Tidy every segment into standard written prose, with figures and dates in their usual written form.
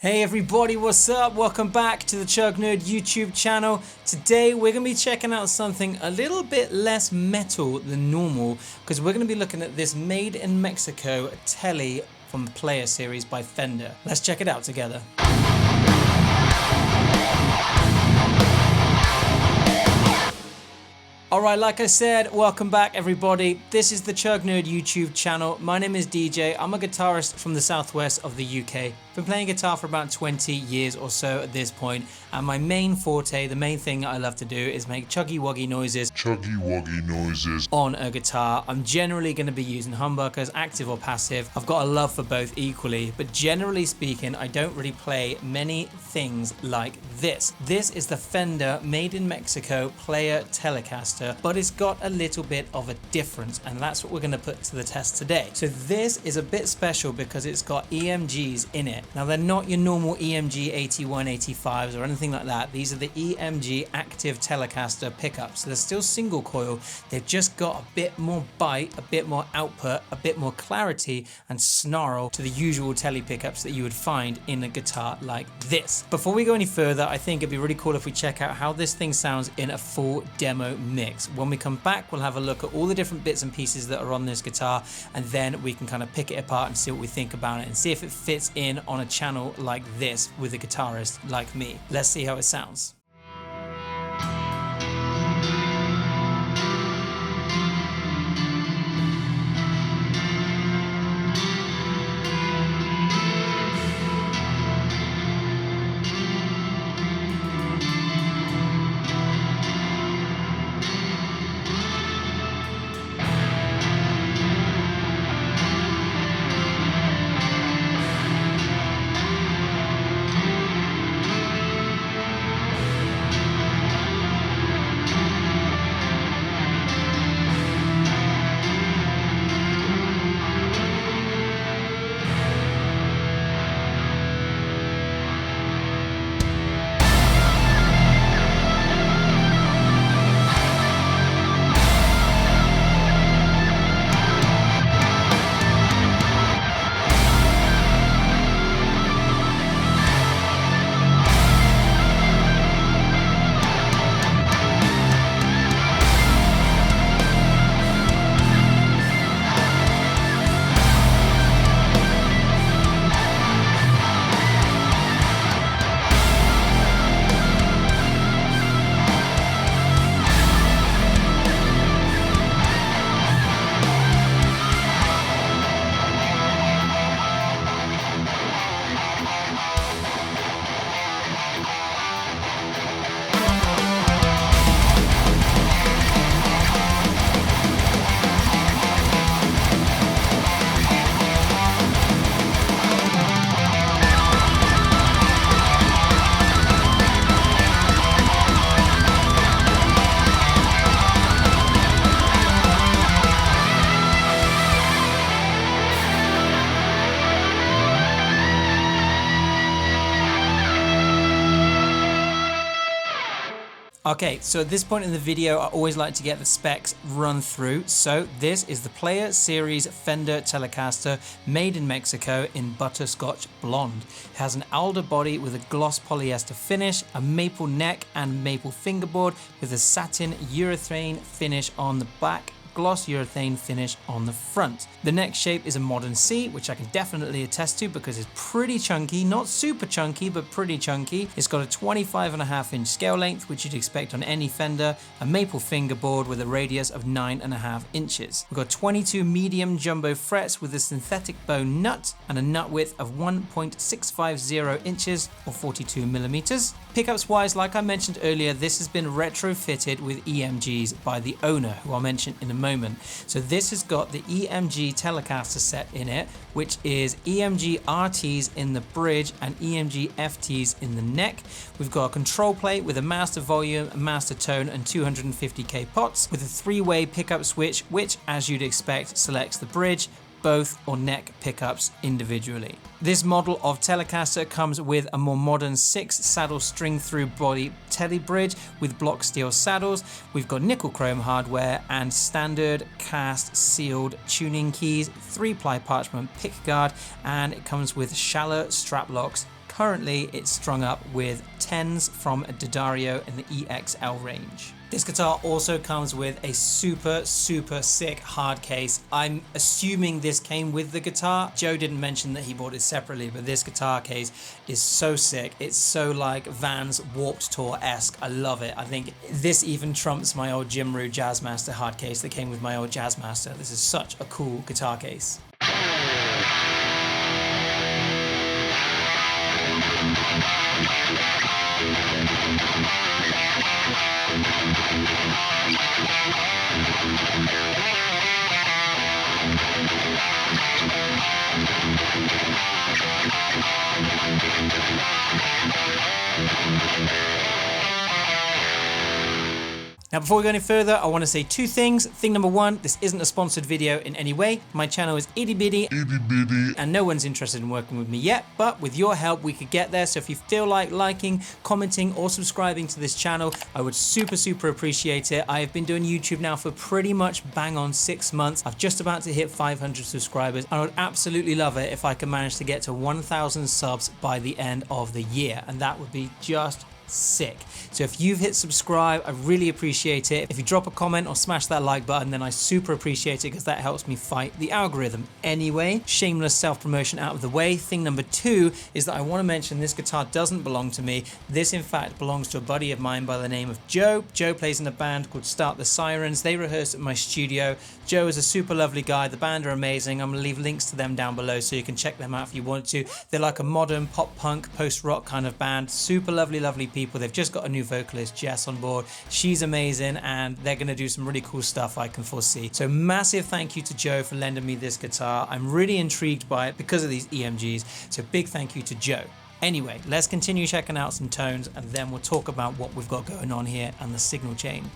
Hey everybody, what's up? Welcome back to the Chug Nerd YouTube channel. Today we're going to be checking out something a little bit less metal than normal because we're going to be looking at this made in Mexico Tele from the Player Series by Fender. Let's check it out together. Alright, like I said, welcome back everybody. This is the Chug Nerd YouTube channel. My name is DJ. I'm a guitarist from the southwest of the UK. Been playing guitar for about 20 years or so at this point, and my main forte, the main thing I love to do is make chuggy-wuggy noises on a guitar. I'm generally going to be using humbuckers, active or passive. I've got a love for both equally, but generally speaking, I don't really play many things like this. This is the Fender Made in Mexico Player Telecaster, but it's got a little bit of a difference, and that's what we're going to put to the test today. So this is a bit special because it's got EMGs in it. Now they're not your normal EMG 81, 85s or anything like that. These are the EMG Active Telecaster Pickups. So they're still single coil. They've just got a bit more bite, a bit more output, a bit more clarity and snarl to the usual Tele pickups that you would find in a guitar like this. Before we go any further, I think it'd be really cool if we check out how this thing sounds in a full demo mix. When we come back, we'll have a look at all the different bits and pieces that are on this guitar, and then we can kind of pick it apart and see what we think about it and see if it fits in on a channel like this with a guitarist like me. Let's see how it sounds. Okay, so at this point in the video, I always like to get the specs run through. So this is the Player Series Fender Telecaster made in Mexico in butterscotch blonde. It has an alder body with a gloss polyester finish, a maple neck and maple fingerboard with a satin urethane finish on the back, gloss urethane finish on the front. The neck shape is a modern C, which I can definitely attest to because it's pretty chunky, not super chunky, but pretty chunky. It's got a 25.5-inch scale length, which you'd expect on any Fender, a maple fingerboard with a radius of 9.5 inches. We've got 22 medium jumbo frets with a synthetic bone nut and a nut width of 1.650 inches or 42 millimeters. Pickups wise, like I mentioned earlier, this has been retrofitted with EMGs by the owner, who I'll mention in a moment. So this has got the EMG Telecaster set in it, which is EMG RTs in the bridge and EMG FTs in the neck. We've got a control plate with a master volume, a master tone and 250k pots with a 3-way pickup switch, which as you'd expect selects the bridge, both or neck pickups individually. This model of Telecaster comes with a more modern 6-saddle string-through body Tele bridge with block steel saddles. We've got nickel chrome hardware and standard cast sealed tuning keys, 3-ply parchment pickguard, and it comes with shallow strap locks Currently, it's strung up with 10s from a D'Addario in the EXL range. This guitar also comes with a super sick hard case. I'm assuming this came with the guitar. Joe didn't mention that he bought it separately, but this guitar case is so sick. It's so like Vans Warped Tour-esque. I love it. I think this even trumps my old Jimru Jazzmaster hard case that came with my old Jazzmaster. This is such a cool guitar case. Now, before we go any further, I want to say two things. Thing number one, this isn't a sponsored video in any way. My channel is itty bitty, and no one's interested in working with me yet, but with your help, we could get there. So if you feel like liking, commenting, or subscribing to this channel, I would super appreciate it. I have been doing YouTube now for pretty much bang on 6 months. I'm just about to hit 500 subscribers. I would absolutely love it if I could manage to get to 1,000 subs by the end of the year, and that would be just sick. So if you've hit subscribe, I really appreciate it. If you drop a comment or smash that like button, then I super appreciate it because that helps me fight the algorithm. Anyway, shameless self-promotion out of the way. Thing number two is that I want to mention this guitar doesn't belong to me. This in fact belongs to a buddy of mine by the name of Joe. Joe plays in a band called Start The Sirens. They rehearse at my studio. Joe is a super lovely guy. The band are amazing. I'm gonna leave links to them down below so you can check them out if you want to. They're like a modern pop punk, post-rock kind of band. Super lovely people. They've just got a new vocalist, Jess, on board. She's amazing, and they're going to do some really cool stuff I can foresee. So massive thank you to Joe for lending me this guitar. I'm really intrigued by it because of these EMGs. So big thank you to Joe. Anyway, let's continue checking out some tones, and then we'll talk about what we've got going on here and the signal chain.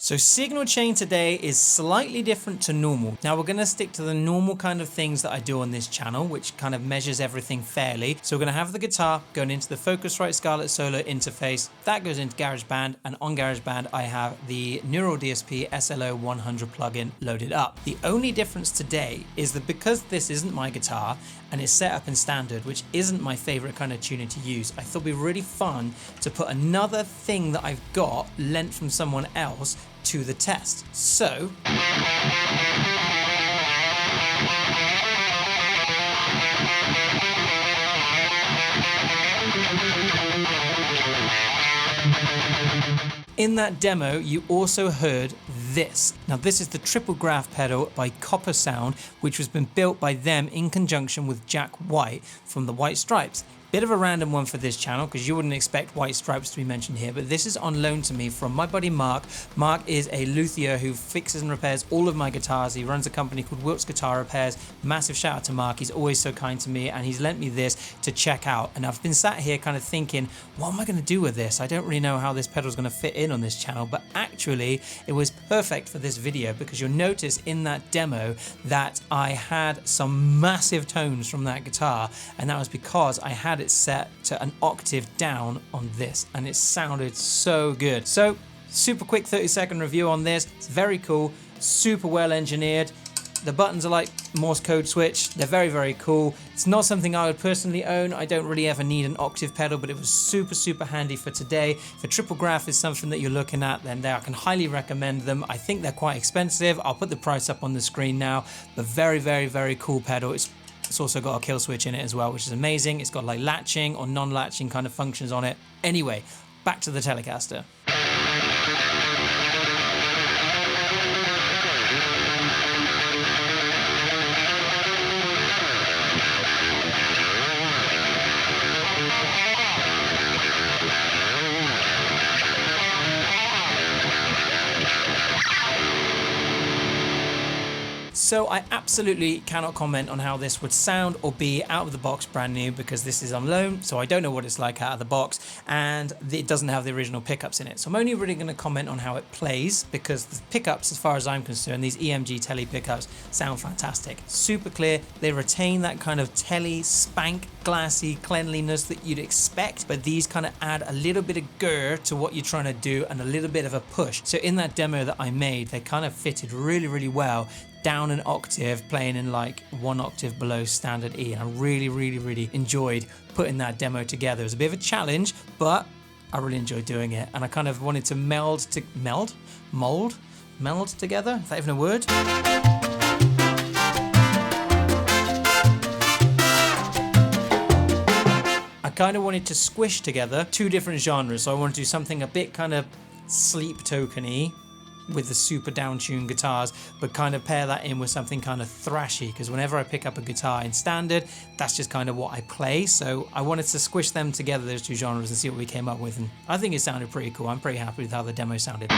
So signal chain today is slightly different to normal. Now we're going to stick to the normal kind of things that I do on this channel, which kind of measures everything fairly. So we're going to have the guitar going into the Focusrite Scarlett Solo interface. That goes into GarageBand, and on GarageBand I have the Neural DSP SLO 100 plugin loaded up. The only difference today is that because this isn't my guitar and it's set up in standard, which isn't my favorite kind of tuner to use, I thought it'd be really fun to put another thing that I've got lent from someone else to the test. So in that demo, you also heard this. Now this is the Triplegraph pedal by CopperSound, which has been built by them in conjunction with Jack White from the White Stripes. Bit of a random one for this channel because you wouldn't expect White Stripes to be mentioned here, but this is on loan to me from my buddy Mark. Mark is a luthier who fixes and repairs all of my guitars. He runs a company called Wilt's Guitar Repairs. Massive shout out to Mark. He's always so kind to me, and he's lent me this to check out. And I've been sat here kind of thinking, what am I going to do with this? I don't really know how this pedal is going to fit in on this channel, but actually it was perfect for this video because you'll notice in that demo that I had some massive tones from that guitar, and that was because I had it set to an octave down on this, and it sounded so good. So super quick 30-second review on this. It's very cool, super well engineered. The buttons are like Morse code switch. They're very cool. It's not something I would personally own. I don't really ever need an octave pedal, but it was super handy for today. If a Triplegraph is something that you're looking at, then I can highly recommend them. I think they're quite expensive. I'll put the price up on the screen now, but very cool pedal. It's also got a kill switch in it as well, which is amazing. It's got like latching or non-latching kind of functions on it. Anyway, back to the Telecaster. So I absolutely cannot comment on how this would sound or be out of the box brand new, because this is on loan, so I don't know what it's like out of the box, and it doesn't have the original pickups in it. So I'm only really going to comment on how it plays, because the pickups, as far as I'm concerned, these EMG Tele pickups sound fantastic. Super clear, they retain that kind of Tele spank glassy cleanliness that you'd expect, but these kind of add a little bit of grr to what you're trying to do and a little bit of a push. So in that demo that I made, they kind of fitted really well down an octave, playing in like 1 octave below standard E, and I really enjoyed putting that demo together. It was a bit of a challenge, but I really enjoyed doing it, and I kind of wanted to mold together. Is that even a word? I kind of wanted to squish together 2 different genres. So I wanted to do something a bit kind of sleep tokeny with the super down-tuned guitars, but kind of pair that in with something kind of thrashy, because whenever I pick up a guitar in standard, that's just kind of what I play. So I wanted to squish them together, those 2 genres, and see what we came up with, and I think it sounded pretty cool. I'm pretty happy with how the demo sounded.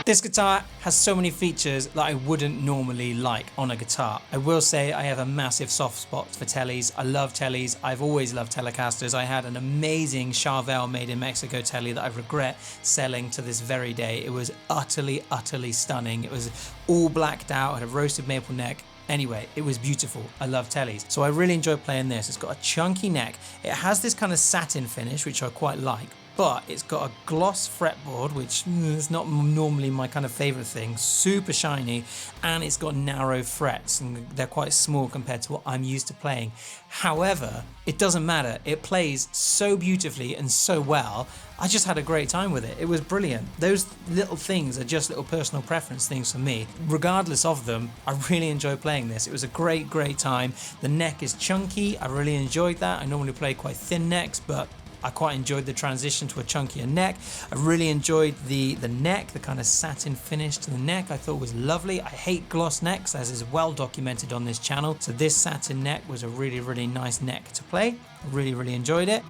This guitar has so many features that I wouldn't normally like on a guitar. I will say I have a massive soft spot for Teles. I love Teles. I've always loved Telecasters. I had an amazing Charvel made in Mexico Tele that I regret selling to this very day. It was utterly stunning. It was all blacked out, had a roasted maple neck. Anyway, it was beautiful. I love Teles. So I really enjoy playing this. It's got a chunky neck. It has this kind of satin finish, which I quite like, but it's got a gloss fretboard, which is not normally my kind of favorite thing. Super shiny, and it's got narrow frets, and they're quite small compared to what I'm used to playing. However, it doesn't matter. It plays so beautifully and so well. I just had a great time with it. It was brilliant. Those little things are just little personal preference things for me. Regardless of them, I really enjoy playing this. It was a great time. The neck is chunky. I really enjoyed that. I normally play quite thin necks, but I quite enjoyed the transition to a chunkier neck. I really enjoyed the neck, the kind of satin finish to the neck. I thought was lovely. I hate gloss necks, as is well documented on this channel. So this satin neck was a really nice neck to play. I really enjoyed it.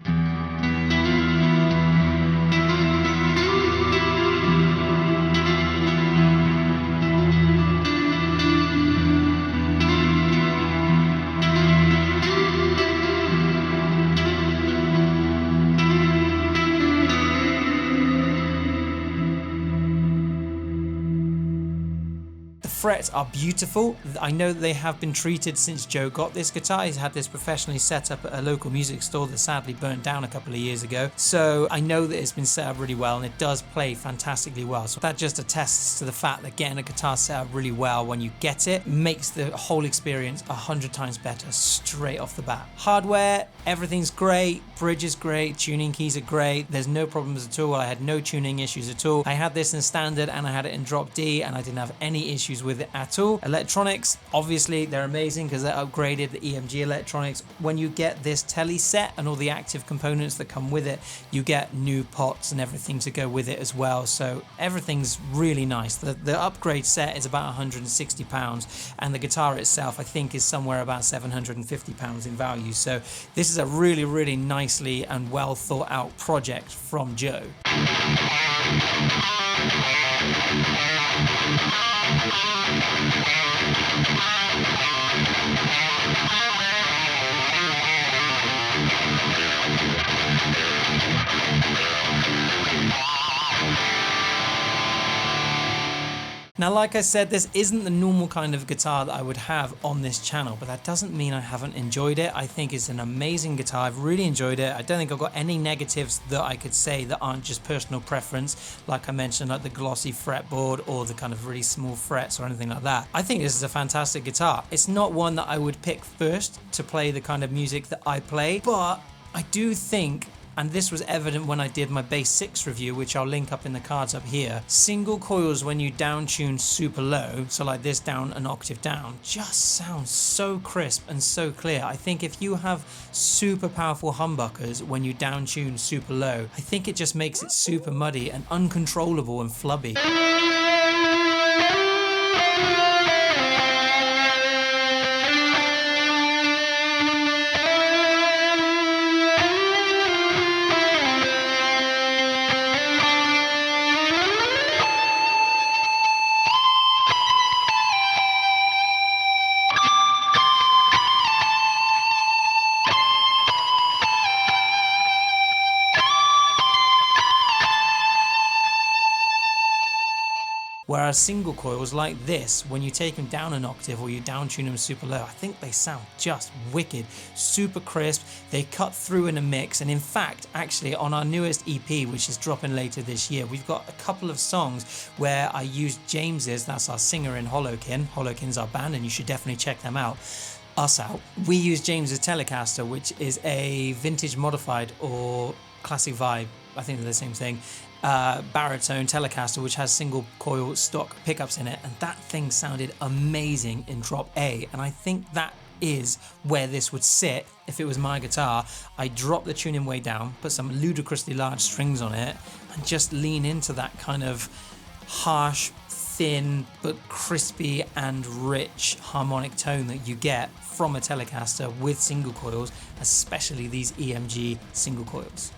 Frets are beautiful. I know that they have been treated since Joe got this guitar. He's had this professionally set up at a local music store that sadly burnt down a couple of years ago. So I know that it's been set up really well, and it does play fantastically well. So that just attests to the fact that getting a guitar set up really well when you get it makes the whole experience 100 times better straight off the bat. Hardware, everything's great. Bridge is great. Tuning keys are great. There's no problems at all. I had no tuning issues at all. I had this in standard and I had it in drop D, and I didn't have any issues with it at all. Electronics, obviously they're amazing because they're upgraded, the EMG electronics. When you get this Tele set and all the active components that come with it, you get new pots and everything to go with it as well. So everything's really nice. The upgrade set is about £160, and the guitar itself I think is somewhere about £750 in value. So this is a really nicely and well thought out project from Joe. Now, like I said, this isn't the normal kind of guitar that I would have on this channel, but that doesn't mean I haven't enjoyed it. I think it's an amazing guitar. I've really enjoyed it. I don't think I've got any negatives that I could say that aren't just personal preference, like I mentioned, like the glossy fretboard or the kind of really small frets or anything like that. I think this is a fantastic guitar. It's not one that I would pick first to play the kind of music that I play, but I do think and this was evident when I did my Bass 6 review, which I'll link up in the cards up here. Single coils, when you down tune super low, so like this down an octave down, just sounds so crisp and so clear. I think if you have super powerful humbuckers when you down tune super low, I think it just makes it super muddy and uncontrollable and flubby. Whereas single coils like this, when you take them down an octave or you down tune them super low, I think they sound just wicked, super crisp. They cut through in a mix, and in fact, actually on our newest EP, which is dropping later this year, we've got a couple of songs where I used James's, that's our singer in HollowKin. HollowKin's our band, and you should definitely check them out. We use James's Telecaster, which is a vintage modified or classic vibe, I think they're the same thing, baritone Telecaster, which has single coil stock pickups in it, and that thing sounded amazing in drop A, and I think that is where this would sit if it was my guitar. I drop the tuning way down, put some ludicrously large strings on it, and just lean into that kind of harsh, thin but crispy and rich harmonic tone that you get from a Telecaster with single coils, especially these EMG single coils.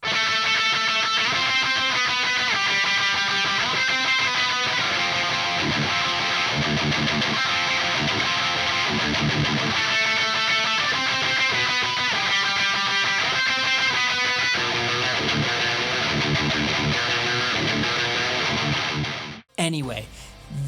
Anyway,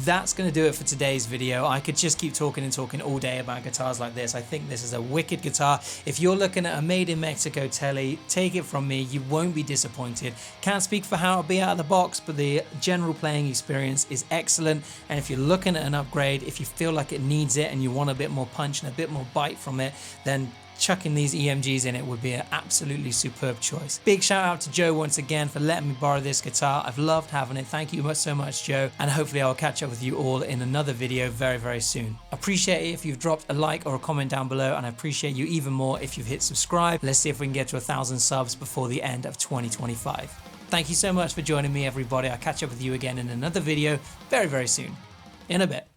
that's going to do it for today's video. I could just keep talking and talking all day about guitars like this. I think this is a wicked guitar. If you're looking at a made in Mexico Tele, take it from me, you won't be disappointed. Can't speak for how it'll be out of the box, but the general playing experience is excellent. And if you're looking at an upgrade, if you feel like it needs it and you want a bit more punch and a bit more bite from it, then chucking these EMGs in it would be an absolutely superb choice. Big shout out to Joe once again for letting me borrow this guitar. I've loved having it. Thank you so much, Joe. And hopefully I'll catch up with you all in another video very, very soon. Appreciate it if you've dropped a like or a comment down below, and I appreciate you even more if you've hit subscribe. Let's see if we can get to 1,000 subs before the end of 2025. Thank you so much for joining me, everybody. I'll catch up with you again in another video very, very soon. In a bit.